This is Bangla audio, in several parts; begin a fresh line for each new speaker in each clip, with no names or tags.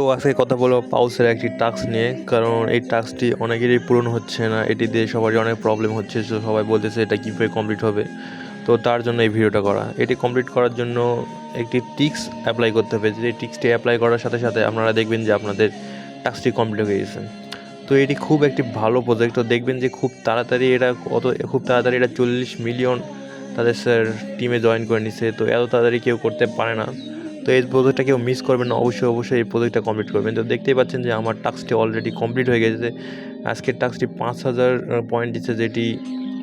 তো আজকে কথা বলবো পাউসের একটি টাস্ক নিয়ে, কারণ এই টাস্কটি অনেকেরই পূরণ হচ্ছে না। এটি দিয়ে সবারই অনেক প্রবলেম হচ্ছে, তো সবাই বলতেছে এটা কীভাবে কমপ্লিট হবে। তো তার জন্য এই ভিডিওটা করা। এটি কমপ্লিট করার জন্য একটি টিক্স অ্যাপ্লাই করতে হবে। যে টিক্সটি অ্যাপ্লাই করার সাথে সাথে আপনারা দেখবেন যে আপনাদের টাস্কটি কমপ্লিট হয়ে গেছে। তো এটি খুব একটি ভালো প্রজেক্ট। তো দেখবেন যে খুব তাড়াতাড়ি এটা 40 মিলিয়ন তাদের স্যার টিমে জয়েন করে নিছে। তো এত তাড়াতাড়ি কেউ করতে পারে না। তো এই প্রজেক্টটা কেউ মিস করবেন না, অবশ্যই এই প্রজেক্টটা কমপ্লিট করবেন। তো দেখতেই পাচ্ছেন যে আমার টাস্কটি অলরেডি কমপ্লিট হয়ে গেছে। আজকের টাস্কটি 5000 পয়েন্ট দিচ্ছে, যেটি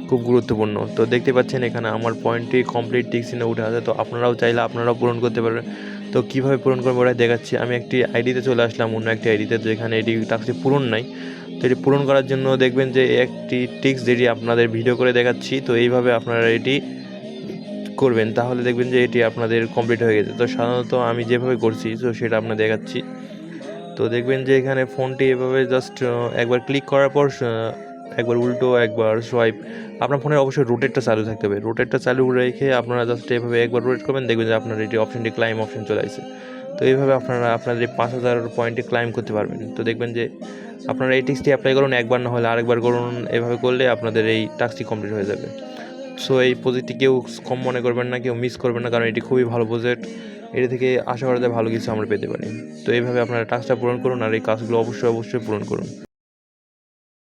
খুব গুরুত্বপূর্ণ। তো দেখতে পাচ্ছেন এখানে আমার পয়েন্টটি কমপ্লিট টিকসিনে উঠে আছে। তো আপনারাও চাইলে আপনারাও পূরণ করতে পারবেন। তো কীভাবে পূরণ করবো ওটাই দেখাচ্ছি। আমি একটি আইডিতে চলে আসলাম, অন্য একটি আইডিতে, যেখানে এটি টাস্কটি পূরণ নাই। তো এটি পূরণ করার জন্য দেখবেন যে একটি টিক্স যেটি আপনাদের ভিডিও করে দেখাচ্ছি। তো এইভাবে আপনারা এটি করবেন, তাহলে দেখবেন যে এটি আপনাদের কমপ্লিট হয়ে গেছে। তো সাধারণত আমি যেভাবে করছি তো সেটা আপনাদের দেখাচ্ছি। তো দেখবেন যে এখানে ফোনটি এভাবে জাস্ট একবার ক্লিক করার পর একবার উল্টো একবার সোয়াইপ, আপনার ফোনে অবশ্যই রোটেটটা চালু থাকতে হবে। রোটেটটা চালু রেখে আপনারা জাস্ট এভাবে একবার রোটেট করবেন, দেখবেন যে আপনার এটি অপশনটি ক্লাইম অপশন চলে আসে। তো এইভাবে আপনারা আপনাদের 5000 পয়েন্টে ক্লাইম করতে পারবেন। তো দেখবেন যে আপনারা এই টিক্সটি অ্যাপ্লাই করুন, একবার না হলে আরেকবার করুন। এভাবে করলে আপনাদের এই টাস্কটি কমপ্লিট হয়ে যাবে। সো এই প্রজেক্টটি কেউ কম মনে করবেন না, কেউ মিস করবেন না, কারণ এটি খুবই ভালো প্রজেক্ট। এটি থেকে আশা করা যায় ভালো কিছু আমরা পেতে পারি। তো এইভাবে আপনারা টাস্কটা পূরণ করুন, আর এই কাজগুলো অবশ্যই পূরণ করুন।